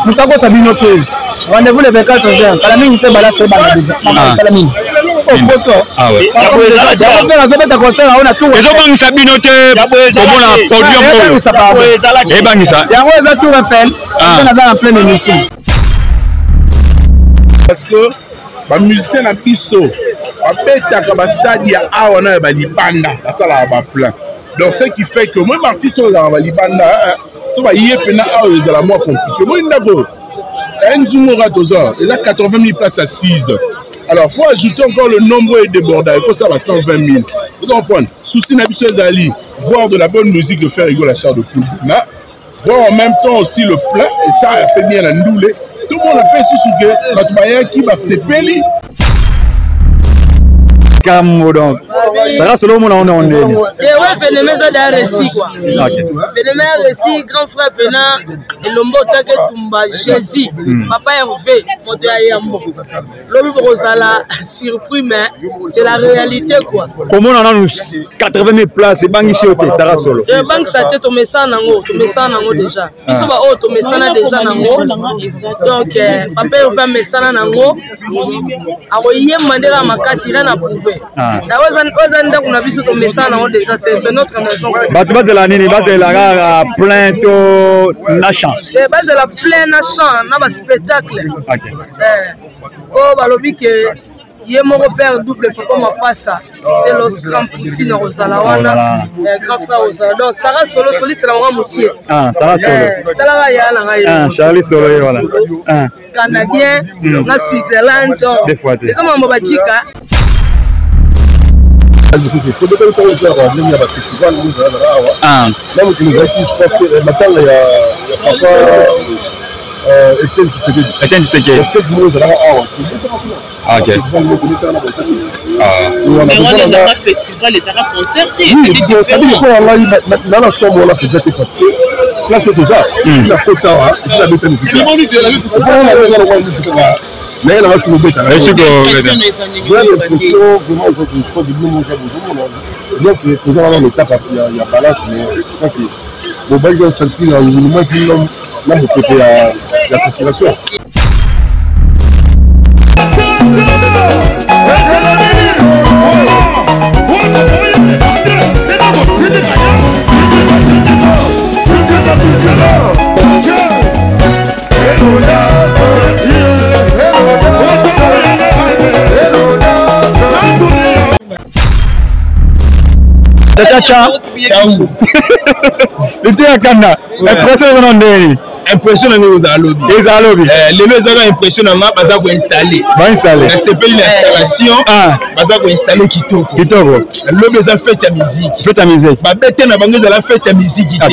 Moutako Sabino Pé. Rendez-vous le 24 juin. Kalamine était balade sur Kalamine. Ah ouais. Parce que les musiciens na biso babetaka ba stade ya awa na ba libanda basala ba plan. Donc ce qui fait que moi artiste dans ba libanda to ba yepena awa ezala moins compliqué. Moi ndako Nzumura Toza, il a 80 000 places assises. Alors, il faut ajouter encore le nombre et débordant. Il faut ça va 120 000. Vous comprenez? Souci Nabissé Zali, voir de la bonne musique, de faire rigoler la chair de poule. Voir en même temps aussi le plat, et ça a fait bien la ndoulé. Tout le monde a fait ce que notre moyen qui va se péli. Donc, ça va selon mon nom. Et ouais, phénomène d'un récit quoi. Phénomène récit, grand frère Pénin, et l'ombo take Tumba, Jésus, papa Hervé, monté à Yambo. L'homme Rosala, surpris, mais c'est la réalité quoi. Comment on a 80 000 places, c'est banque ici, ça va solo. Et banque ça tête, tu mets ça en haut déjà. Ils sont pas haut, tu mets ça déjà en haut. Donc, papa Hervé met ça en haut. Alors, il y a un mandela à ma casse, il a prouvé. C'est notre maison. Base de la nini, base de la plainte nachant. Base de la plainte nachant, on a un spectacle. Oh, balobi que il mon repère double papa m'a pas ça. C'est le grand petit dans Rosalawana, grand frère Rosala. Donc Sarah Solo Soli c'est la maman Moukié. Ah, Sarah Solo. Ah, Charlie Solo voilà. Canadien, na Switzerland. Des fois. Les hommes en Bachika. Il faut que nous faire un festival. Ah. Là, vous nous avez dit, je crois que maintenant, il y a papa Etienne Tshisekedi. Etienne Tshisekedi. Ah, ok. Mais on a un festival et ça va concerter. Oui, c'est dans la chambre, on a fait parce que là, c'est déjà. C'est la faute, c'est la bétane. Mais elle va se le bêta. Je suis l'impression, vraiment, je crois que nous, donc, il y a l'étape, il y a balance, mais je crois que le bail doit sentir un mouvement qui n'a pas côté la saturation. Impressionnant aux alobis. Les alobis. Les gens impressionnamment parce qu'on installer. Installer. C'est pas l'installation. Parce qu'on installer Kitoko. Kitoko. L'homme a fait ta musique. Fait ta musique. Ba bête na bango de la fête ta musique. Ba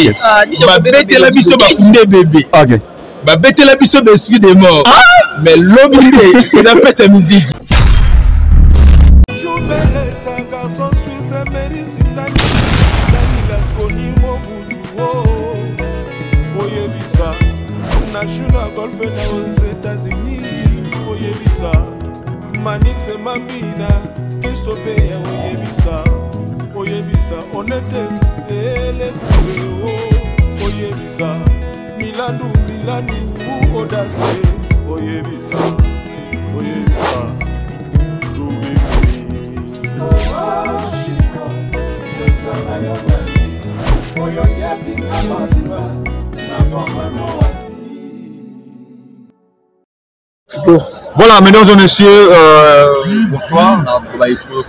bête la biso ba kunde bébé. Ok. Ba bête la biso d'esprit des morts. Mais l'homme il a fait ta musique. Nashuna golf aux États-Unis, Oyebisa, Manix et Mambina, Christophe, Oyebisa, on était les Oyebisa, Milanou, Audace, Oyebisa, Voilà, mesdames et messieurs, bonsoir. On va y trouver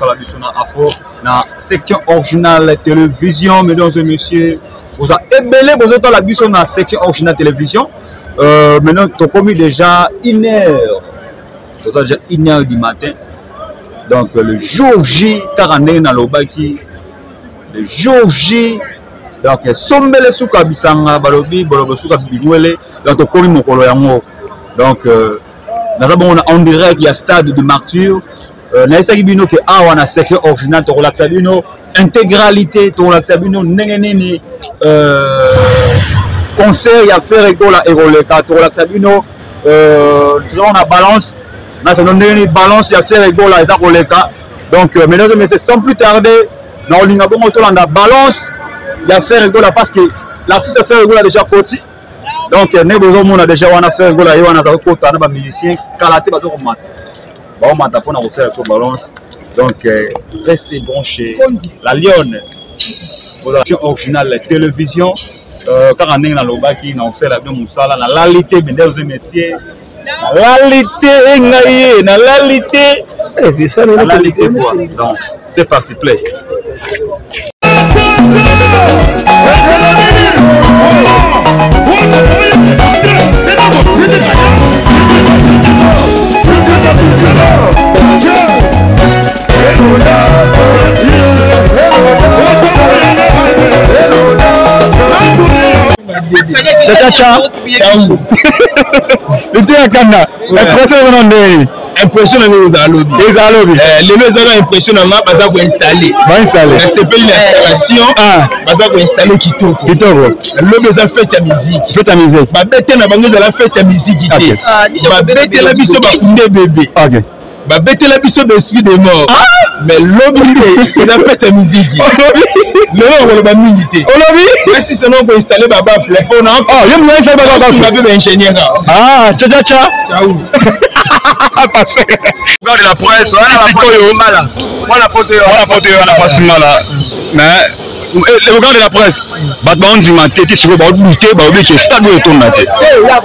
la section originale télévision, mesdames et messieurs. Vous avez ébélé, vous êtes la biso dans la section originale télévision. Maintenant, tu as commis déjà 1h. Tu as déjà 1h du matin. Donc, le jour J, tu as rendu dans l'Obaki. Le jour J, donc, Sombele Souka Bissanga, Balobi, Balobo Souka Bidouele. Donc, tu as commis mon colo yango. Donc, on a en direct, il y a stade de martyr. Naïsa Gibino qui a une section originale, tu relaxes Bino, intégralité, tu relaxes Bino, nénéné, concert, il y a fait école et roleka, tu relaxes Bino, on a balance, on a donné balance, il y a fait école et roleka. Donc, mesdames et messieurs, sans plus tarder, dans le Lingabon, on a balance, il y a fait école parce que l'artiste a fait école déjà côté. Donc on a déjà fait un musicien kalaté pour balance. Donc restez branchés. La Lionne, production originale télévision. Car on est dans le bas qui n'a fait la même moussala, la lalité, mesdames et messieurs. La lalité, la lalité. La lalité quoi. Donc c'est parti, play. Chacha, le thé à Kanda, l'impression de mon impressionné aux alobis. Les alobis. Les gens impressionnamment parce qu'on installer. Va installer. Ça s'appelle l'installation. Parce qu'on installer Kitoko. Kitoko. Le besoin fait ta musique. Fait ta musique. Ba bête na bango de la fête ta musique. Ba bête la biso ba kunde bébé. Ok. Ba bête la biso d'esprit de mort. Mais l'obli il a fait ta musique. Le on va militer. Olobi. Si c'est non pour installer baba flip on. Oh, je me vais faire baba flip. Baba ingénieur. Ah, cha. Ciao. Parce que de la presse, on a pas mal. Mais les regards de la presse, on dit ma tête sur le bord du thé, que stade où est ton tête. Et là, ça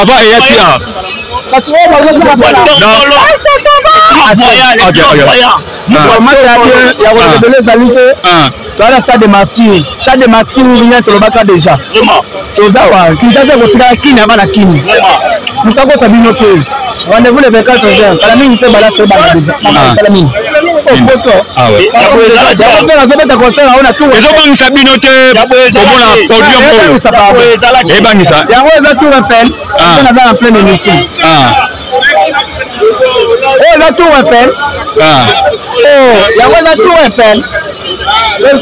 va et stade de Martyr, il y a le déjà. Rendez-vous le 24 juin. Calamine était balade sur Calamine.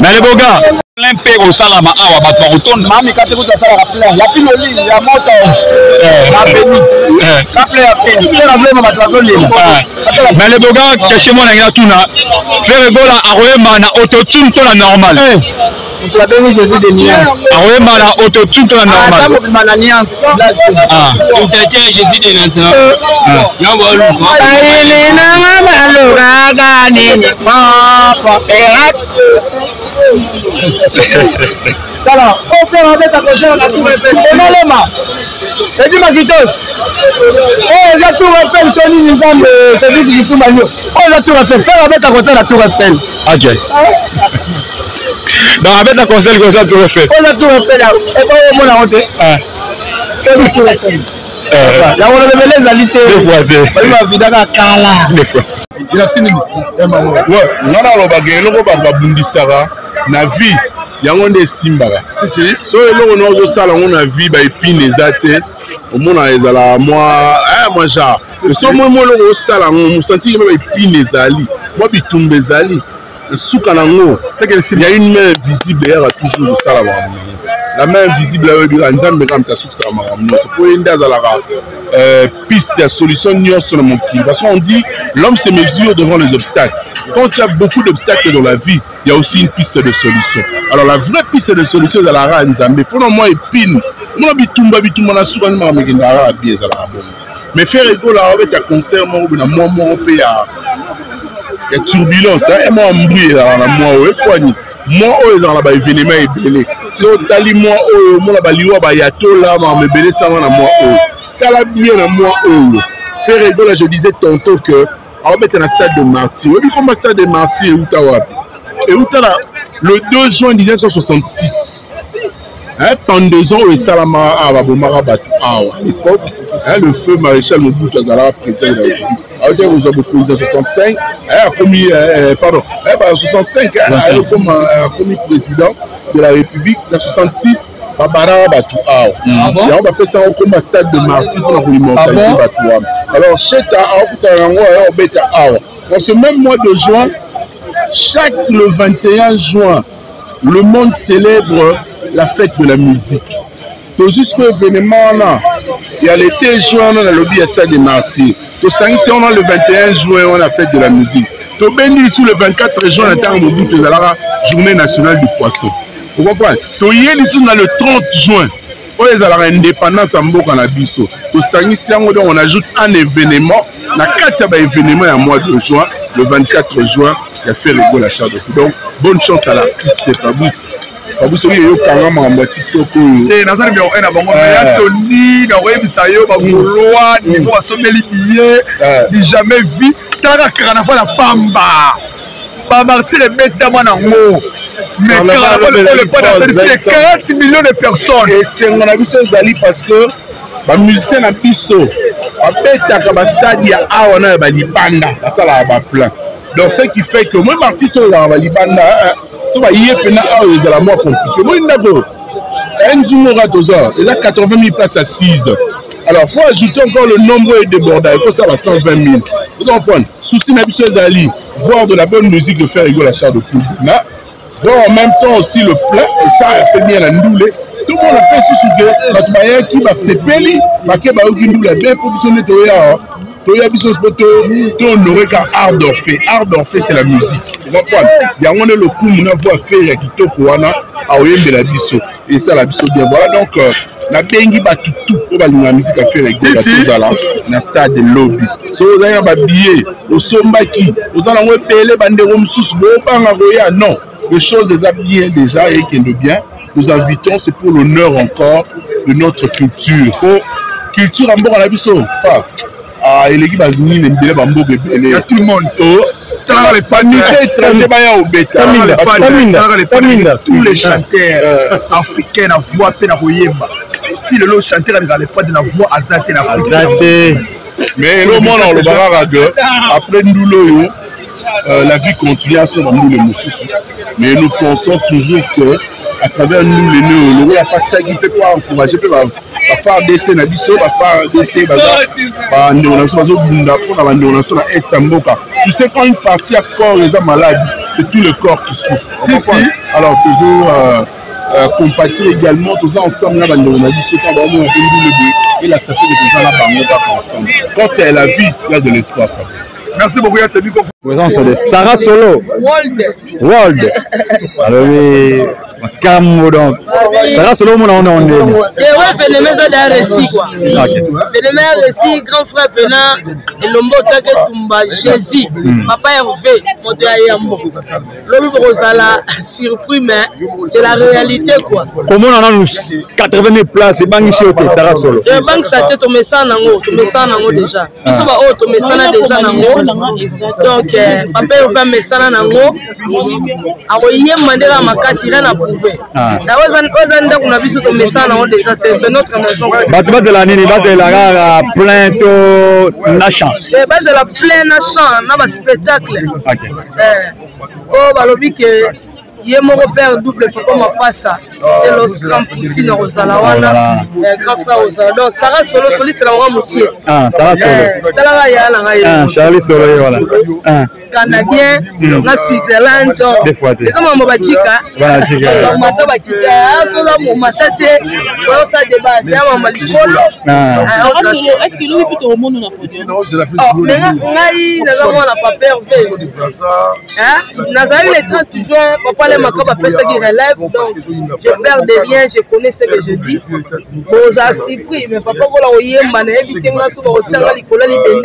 mais les beaux gars, plein père au salama awa batwa retourne mami kate ko tsala plein ya pino li ya moto na beni kaple ya pino na vraiment batwa ko li mais les beaux gars question moi na tuna faire gola aroema na autotune to la normal la beni Jésus de nuance aroema na autotune to la normal na nuance Tete Jésus de nuance yango lu aile na maluga gani papa voilà, on fait avec ta concert à tout repère. Et non, les mains. Et dis-moi qui touche. Oh, il y a tout repère, Tony Nizam, c'est lui qui dit tout magno. Oh, il y a tout repère. Faire avec ta concert à tout repère. Ok. Donc, avec ta concert, il y a tout repère. Oh, il y a tout repère. Et quoi, on a honte? Il y a tout repère. Il y a un les alités. Des fois, il va vider la cala. Des fois. Il a signé. Ouais, on a le bagage, le bagage bundisara, na vie. Yango nde simbaka so eloko nozo sala ngo na vie ba epine ezate omona ezala moi genre so moi eloko osala ngo musanti ba epine ezali moi bitumba ezali suka nango c'est que il y a une main visible ya toujours osala ba la main invisible oyo bila nzambe ka mta suka sa makambo so po enda zalaka piste ya solution nyonso na mokili parce qu'on dit l'homme se mesure devant les obstacles. Quand il y a beaucoup d'obstacles dans la vie, il y a aussi une piste de solution. Alors la vraie piste de solution c'est la rane Nzambe. Faut non moi épine. Moi bitumba na suka ma mekendara bien za la bon. Mais faire égola avec un concert moi na moi pe ya turbulence et moi mbri la moi ouais kwani. Moi dans la ba événement ebele. So tali moi na ba liwa ba yatola ma mebele ça na moi kala bien na moi faire égola je disais tantôt que on va mettre un stade de Martyr. Oui, comment stade de Martyr et où le 2 juin 1966. Pendant 2 ans, le Salama à Babomara Batou à l'époque, le feu maréchal Mobutu Azala président de la République. Alors que vous avez 1965, a commis, pardon, 65, a commis président de la République, en 66. Babara Batou Awa. On va faire ça comme un stade de Martyr pour l'immortalité Batou. Alors, dans ce même mois de juin, le 21 juin, le monde célèbre la fête de la musique. Tout jusqu'au événement là, Il y a l'été juin, on a le lobby à ça des martyrs. Au 5 on a le 21 juin, on a fait de la musique. Au Béni, sous le 24 juin, on a la journée nationale du poisson. Vous comprenez? Au Yéli, on a le 30 juin. On a l'indépendance en Boka na Bisso. Au 5 on ajoute un événement. La 4 événement en mois de juin, le 24 juin, il a fait rigoler la charte. Donc, bonne chance à l'artiste Fabrice. Fabrice, il y a eu quand même un TikTok. Et dans un numéro 1, il y a Tony, il y a Sayo, il y a Loa, il y a Sommeli Billet, il n'y a jamais vu. Il y a Carnaval à Pamba. Pas martyr et bête à moi en haut. Mais Carnaval, le pas d'atteindre 40 millions de personnes. Et c'est mon avis sur Zali parce que les musiciens à Bisso, en fait, il y a un stade, il y a un Libanda, ça là, plein. Donc, ce qui fait que moi, l'artiste sur la Libanda, il y a la mort compliquée. Moi, il y a un jour, il y a 80 000 places assises. Alors, il faut ajouter encore le nombre de débordants. Il faut ça à 120 000. Vous comprenez? Souci Nabisso Zali, voir de la bonne musique, de faire rigoler la charte de Koudou. Voir en même temps aussi le plat, et ça a fait bien la ndoulé. Tout le monde a fait sous que notre moyen qui va se péli, va que va ndoulé bien positionné Toya Bisso Spoto, on n'aurait qu'un art d'orphée. Art d'orphée, c'est la musique. Vous comprenez? Il y a un le coup, on a faire Kito Kouana, à Oyem de la Bisso. Et ça, la Bisso bien. Voilà donc, la bengi ba tout pour la musique à faire avec la stade de lobby. So vous avez un billet, au sombaki, vous allez payer bandero msous, non. Les choses les habillent déjà et qui est bien. Nous invitons, c'est pour l'honneur encore de notre culture. Culture en bon à la Bisso. Ah, il est qui va venir les billets bambou bébé. Il y a tout le monde. Les paniques étrangers, tous les chanteurs africains à voix peine à Royemba. Si le lot chanteur n'a pas de la voix azate en Afrique. Mais le monde en le barrage, après nous, la vie continue à se rendre les moussous. Mais nous pensons toujours que à travers nous les nœuds, le roi a fait qui peut pas encourager, peut pas faire des scènes à Bisso, va faire des scènes à tu sais quand une partie à corps est malade, c'est tout le corps qui souffre. Alors toujours compatir également, tous ensemble là, on a dit c'est pas vraiment et l'accepter de tous là ensemble. Quand il y a la vie, il y a de l'espoir. Merci beaucoup, il y a tenu comme présence de Sarah Solo. World. Alors Camo donc. Sarah Solo mon on est. Et ouais, phénomène d'un récit quoi. Phénomène récit, grand frère Pena, et l'ombo take Tumba Jésus. Papa Hervé, mon Dieu Ayambo. L'homme Rosala surpris mais c'est la réalité quoi. Comment on a 80 000 places et banque ici au Sarah Solo. Et banque ça tête au message nango, tu message nango déjà. Tu vas au tu message déjà nango. Donc papa Hervé message nango. Awoyé mandela makasi na prouver. Na ozanda kuna biso to message nango déjà c'est notre maison. Base de la nini, base de la plainte na chant. Base de la plainte na chant, na ba spectacle. OK. Oh balobi que Yemoro père double papa ma passa c'est l'Oscar ici dans Rosalawana grand frère Rosala donc Sarah Solo c'est la roi moutier Sarah Solo Charlie Solo voilà Canadien na Switzerland des fois c'est comme Mabachika voilà chica mata bakika sola mo matate ça débat c'est maman likolo est-ce que nous plutôt au monde on a produit non mais ngai na la papa Hervé nazali le 30 juin papa les Makoba fait ce qui relève, donc je perds des liens, je connais ce que je dis. Bon, ça a surpris, mais papa, on a évité moi sur le channel, il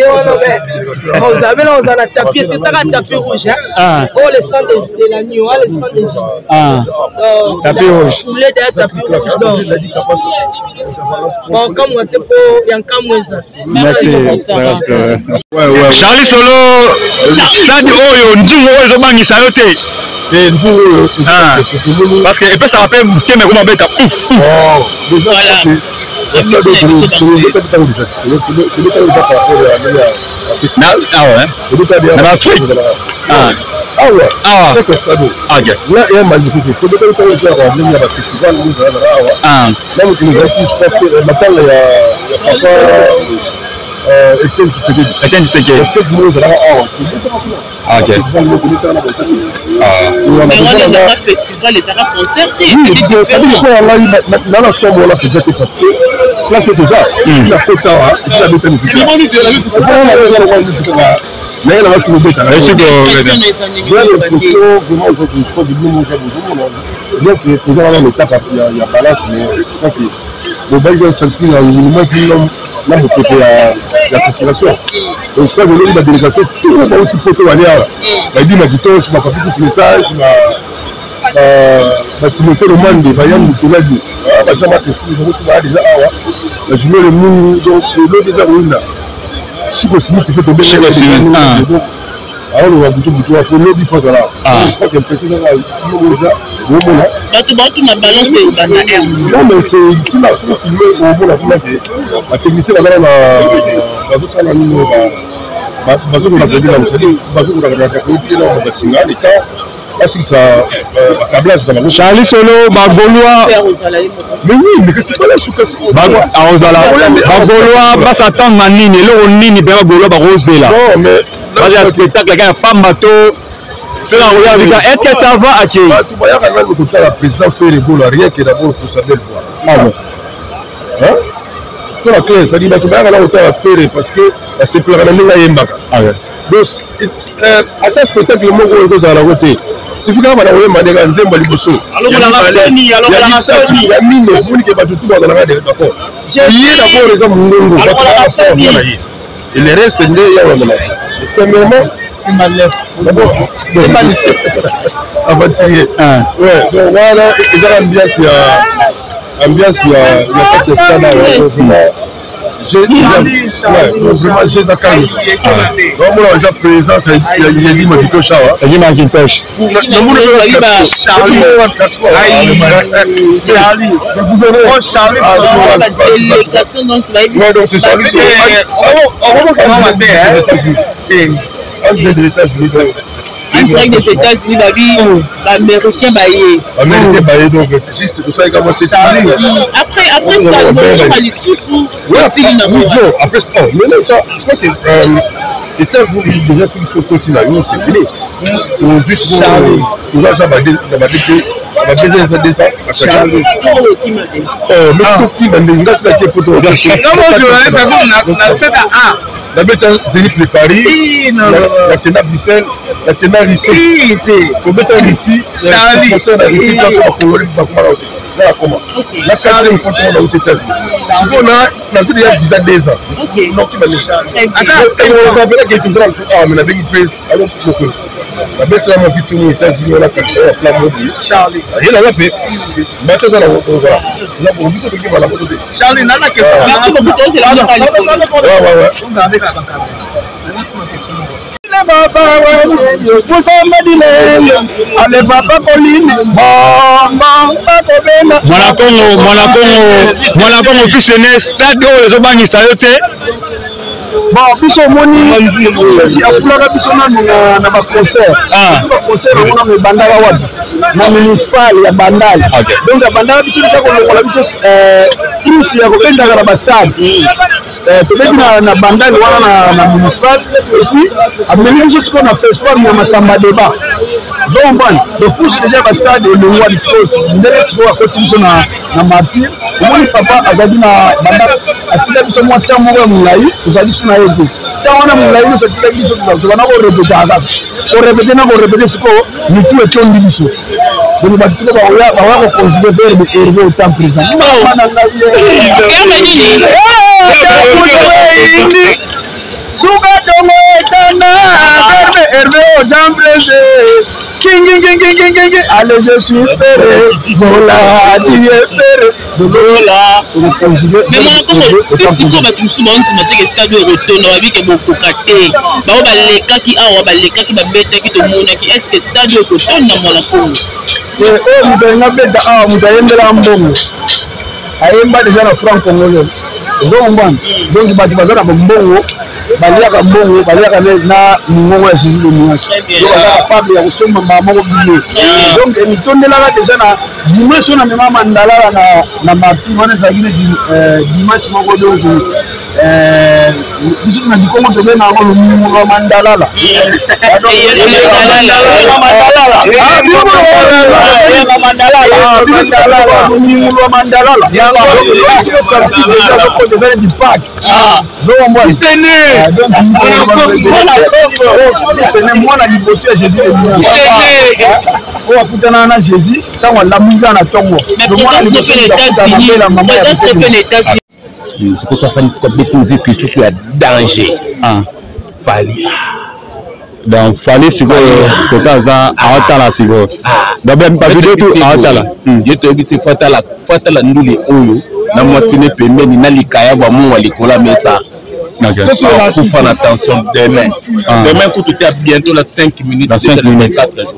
a vous avez là, on a tapis, c'est un tapis rouge. Oh, le sang de l'agneau, le sang de Jésus. Tapis rouge. Vous voulez des tapis rouges, donc. Bon, comme on était pour Yankamouza. Merci. Charlie Solo, Stade Oyo, Ndungo Oyo, Bangi Sayote. Parce que et puis ça rappelle que mais comment bête ouf voilà Etienne Tshisekedi. Ok. Mais on les a pas fait, tu vois, les a pas concertés. place tout ça. La photo ici la bête mais là c'est le bête. Est-ce que vraiment je crois que nous donc nous avons l'étape il y a balance mais je crois que le bail de sentir le minimum qui là le côté la saturation. Donc je crois que la délégation tout le monde photo aller là. Il dit ma guitare, je m'a pas fait tout message, Timothée le monde va y aller tout là dit ah jamais que si vous va déjà ah je mets le monde donc le déjà là si possible c'est fait tomber alors on va tout pour le bifo là je crois que peut-être là tu m'as balancé non mais c'est ici là c'est filmé au bon la technicien là ça doit ça là nous bazo ko na prévu là c'est bazo ko na prévu là on va signer les cas est-ce que ça câblage dans la Charlie Solo Bagolois mais oui mais c'est pas là sous casse Bagolois va s'attendre à nini le nini bien Bagolois ba rosé là non mais le spectacle gars pas mato est-ce que ça va accueillir tu vois quand même le la président fait les goals rien que d'abord pour sa belle voix ah bon hein pour la clé ça dit bah tu vas là autant faire parce que c'est plus la même là yembaka ah ouais donc attends spectacle le mot go à la côté si vous avez un madéga nzemba liboso alors la soni ya mine vous que pas tout dans la radio d'accord il est d'abord les hommes ngongo et le reste c'est il y a une menace premièrement c'est mal d'abord c'est mal avancer ouais donc voilà ils ont ambiance il y a pas de scandale j'ai vraiment j'ai ça calme donc moi j'ai présence il y a dit Makito Shawa il dit Macintosh Charlie délégation donc ouais donc c'est Charlie on va comment matin des États-Unis en direct des États-Unis l'américain baillé donc juste tout ça comment c'est après ça on va les sous après ça mais ça je crois que les États-Unis déjà sur ce continent c'est fini on juste on va ça va dire va baiser ça descend à chaque fois mais tout qui dans les gars c'est la photo non moi je vais faire comme on a fait la bête Zénith de Paris la Tena Bruxelles la Tena ici pour mettre ici Charlie ici là comment la Charlie on compte aux États-Unis on a déjà visa 2 ans donc qui va le attends on va faire quelque chose mais la big press alors pour la bête ça m'a fait finir aux États-Unis on a caché à plein mode Charlie rien à faire mais ça là voilà là pour vous ce qui va la photo Charlie nana que ouais Mwana Congo fils aîné stade oyo ezobangisa yo te bon biso moni afulaka biso nanu na baconcert baconcert omona mo ebandaka wapi na municipal ya bandal donc ya bandala biso bisa kolongola biso frusi ya kobendaka na bastade tobeti na bandal wana na municipal epuis ameni biso sikoyo na festival ya masamba deba zombani le frusi déjà bastade elongwani sikoyo ndenge sikoyo akoti biso na martyr omoni papa azalaki na bandal atika biso mwa temps moko ya molai tozali so na ye te temps wana molai nyonso atikaki biso tobana korepete kaka korepete na korepete sikoyo mitu etondi biso donc bato sikoyo bawaya koconsidere verbe herve autant présent suka tongo etana verbe herve autant présent King, allez, je suis ferré, voilà, tu es ferré, voilà, mais moi, si tu vas tu me dis que stade retourne, on va dire que beaucoup caté, bah on va les cas qui va mettre qui te montre qui est-ce que stade retourne dans la Congo. Oh, vous avez bête ah, vous avez mis l'ambon, ayemba déjà na franc congolais, donc bati bazana bongo. Baliaka mbongo baliaka na mbongo ya Jésus de Mias donc capable ya kusoma mama mobile donc emitondelaka déjà na dimanche na mema mandala na marti wana zakine dimanche moko donc biso na dikongo tobe na ngo lumu mandala mwana liboso ya Jésus oyo akutana na Jésus ntango alamuka na ntongo sikoso afani kobeti muziki lisusu ya danger fali donc fali sikoyo koka aza aotala sikoyo bavideo tu aotala ye toyebisi fatala nduli oyo na mwasine pembeni na likaya bwa mongwa likola mesa kufa na tension demain kutu te bientôt na 5 minutes dans 5 minutes 4 jours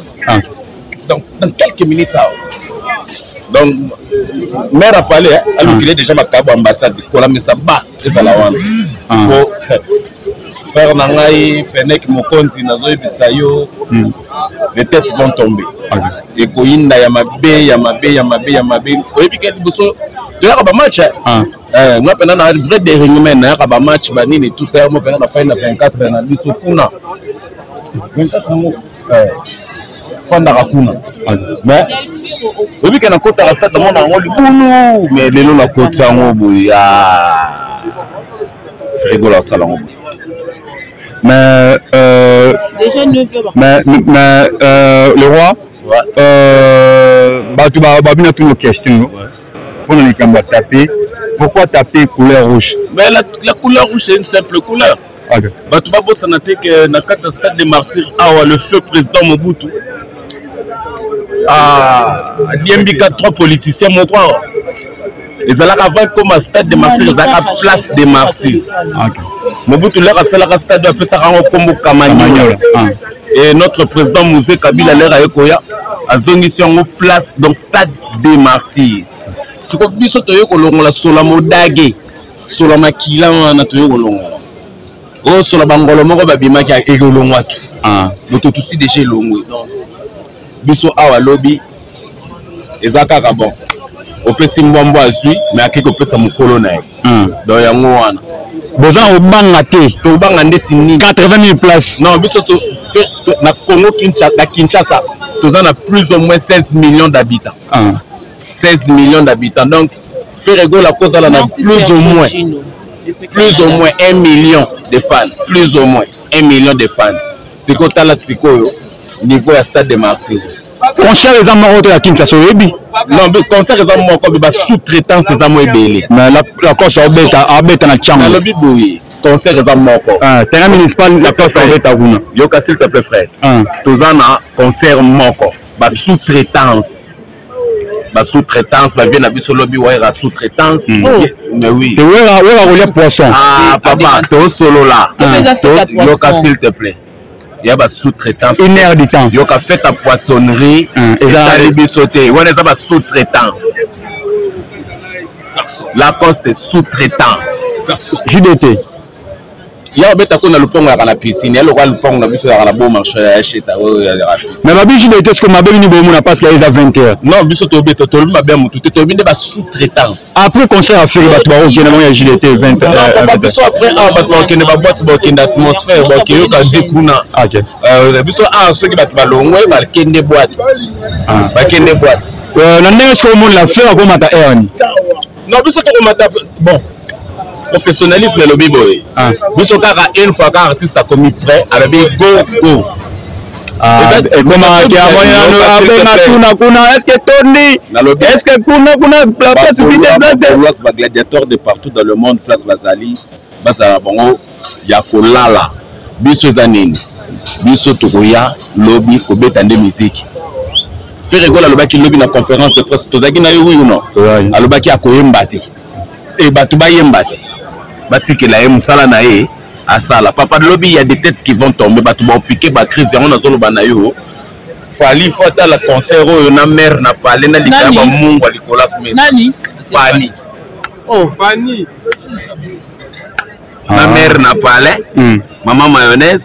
donc dans quelques minutes donc maire a parlé alors qu'il est déjà makabo ambassade likola mesa ba ezala wana po frère nangai Fenek Mokonzi nazoyebisa yo les têtes vont tomber et koyinda ya mabe oyebi ke liboso toyaka ba match nga pena na vrai déroulement na yaka ba match banini tout ça mo pena na fin na 24 na biso kuna 24 ngo pendant kuna mais oyebi ke na kota stade mo na ngo libulu mais lelo na kota ngo boya rigola sala ngo mais le roi tu vas bien toutes nos questions pour nous taper pourquoi taper couleur rouge mais la couleur rouge c'est une simple couleur tu vas bosser na que na carte stade des martyrs le feu président Mobutu Diembika 3 politiciens mon croire ils allaient avant comme stade des martyrs ils allaient place des martyrs Mobutu leur a fait la stade de ça comme Kamanyola et notre président Mouzé Kabila leur a ekoya a zone ici en place donc stade des martyrs ce que biso toyo kolongola sola modage sola makila na toyo kolongola o sola bangolo moko babimaki a ekolongwa tu donc tout si déjà longwe donc biso awa lobby ezaka ka bon opesi mbombo azui mais akiko pesa mukolo na ye donc yango wana besoin obanga te to banga ndeti ni 80 000 places non biso to na Congo Kinshasa toza na plus ou moins 16 millions d'habitants 16 millions d'habitants donc faire égale la cause là na plus ou moins 1 million de fans plus ou moins 1 million de fans c'est quoi tala tsikoyo niveau ya stade de Martyrs concert les amoureux de la Kinshasa oyebi non mais concert les amoureux comme ba sous-traitance les amoureux belé mais la course abeta na chango lobi boyi concert les amoureux terrain municipal la course abeta kuna yoka s'il te plaît frère tozana concert moko ba sous-traitance ba vient na biso lobi wa la sous-traitance mais oui te wera roler poisson papa to solo là yoka s'il te plaît il y a sous-traitance 1 heure du temps il y a fait ta poissonnerie et ça les sauter ouais ça va sous-traitance la coste est sous-traitance JDT il y a beta ko na lupongo ya na piscine ya lokwa lupongo na biso ya na bon marché ya cheta mais ba biso JDT ce que mabe ni bomu na parce qu'il y a 20h non biso to beta to mabe mutu to binde ba sous-traitance après concert à faire ba to ba na JDT 20h biso après ba to kende ba boîte ba kende atmosphère ba ke yo ka dikuna biso ceux qui ba longwe ba kende boîte ba kende boîte na ndenge ce que monde la faire comme ta air non biso to mata bon professionnalisme et le biboy. Biso kaka une fois qu'un artiste a commis prêt, avec go. Et comment est-ce que Tony, est-ce que kuna possibilité de gladiateurs de partout dans le monde, place Bazali, Bazala Bongo, Yakolala, Biso Zanini, Biso Togoya, Lobby, Kobetande musique. Fait rigoler le baki lobby na conférence de presse, Tozaki na oui ou non? Le baki a Koyembati. Et Batuba Yembati. Batiki la musala na ye asala papa de lobby il y a des têtes qui vont tomber batuba piquer ba crise on a zolo bana yo fali fata la concert o na mère na parler na likaba mungu alikola kumesa nani Fani na mère na parler maman mayonnaise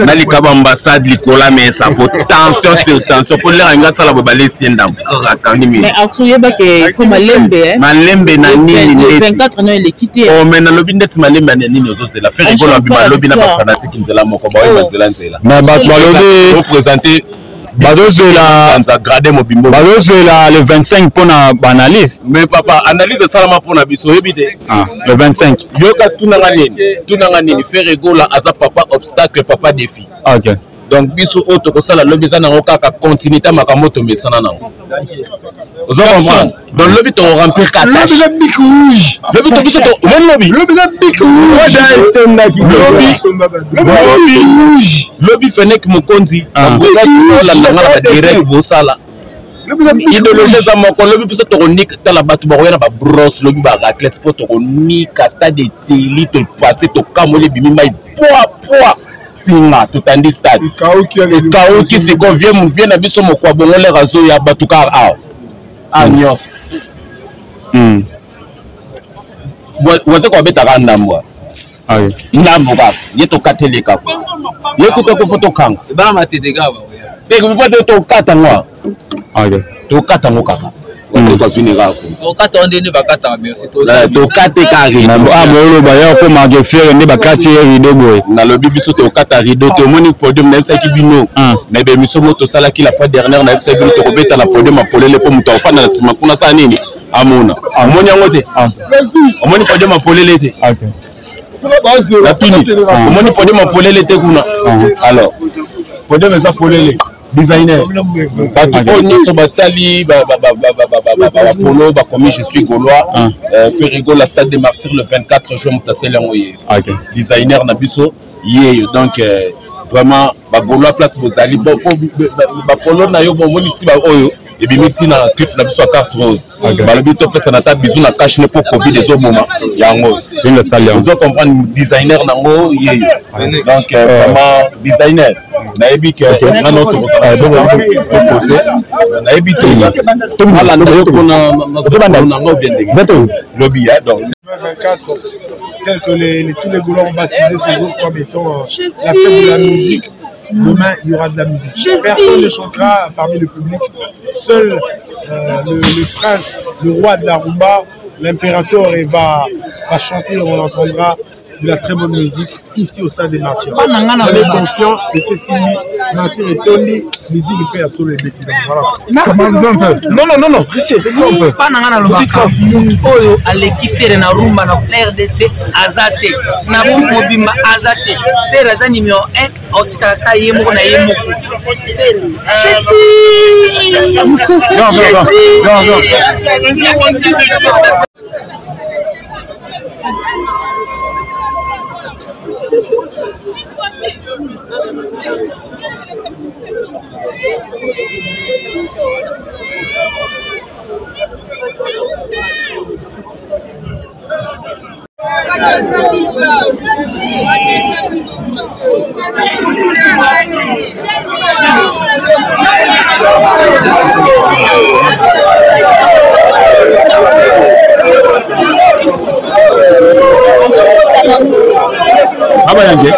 na likaba ambassade likola mesa pour tension sur tension pour les nga sala bobale siendam mais Arthur yeba ke il faut malembe na nini 24 ans il est quitté oh mais na lobi net malembe na nini ozo c'est la faire rigolo bi lobi na ba fanatique nzela moko ba wa nzela mais ba lobi représenter gradé mobimbo le 25 pour na analyse. Mais papa analyse salama pour na biso ebité. Le 25. Yoka tunanga nini Ferrego la aza papa obstacle papa défi. OK. Donc biso auto ko sala lobi za na kaka continuité makamoto mesana na. Vous comprenez? Donc lobi to remplir ka tâche. Le bic rouge. Lobi to biso to lobi. Le bic rouge. Lobi fenek mokonzi. La nanga direct bo sala. Idéologie za moko lobi biso to nik tala batu ba wena ba brosse lobi ba raclette po to nik stade de télé to passer to kamole bimi mai poa. Singa tutandi stade kauki siko vie na biso mokwa bongole razo ya batuka anyo waze kwa beta ndamwa ndambo ka yeto kateleka yekuta ko photo kanga ba matete ka ba te ko photo to kata ngwa to kata ngoka to zuni ka ko kata ndeni bakata merci to kate ka rido bolo ba ya ko mage fiere ne bakati rido boy na lobi biso to kata rido te moni podium na saki bino na be miso moto sala ki la fois dernière na saki bino to ko beta la podium apolele po muto fana na sima kuna sa nini amona amoni yango te amoni podium apolele te la pini amoni podium apolele te kuna alors podium eza polele designer batu nyonso basali polo bakomi je suis gaulois Ferrego la stade des martyrs le 24 juin mutaseli yango ye designer na biso ye donc vraiment bagaulois place bozali bapolo na yo bomoni ti ba oyo ebimi ti na clip na biso carte rose balobi to pesa na ta bizu na cache ne po covid ezomoma yango ozo comprendre designer nango ye donc vraiment designer nayebi ke nano to nayebi to ala ndo kuna nango bien lobby donc 24 tel que tous les Gaulois ont baptisé ce jour comme étant la fête de la musique. Demain, il y aura de la musique. Personne ne chantera parmi le public. Seul le prince, le roi de la rumba, l'impérateur va chanter. On entendra de la très bonne musique ici au stade des Martyrs. On est confiant que ceci, Martyrs et Tony, musique et paix à solo et bêtis. Voilà. Non, c'est un peu. Pas nangana lobaka muni oyo aleki fere na rumba na RDC azate na mobimba azate fere za numéro 1 otika ka yemo na yemo Abayange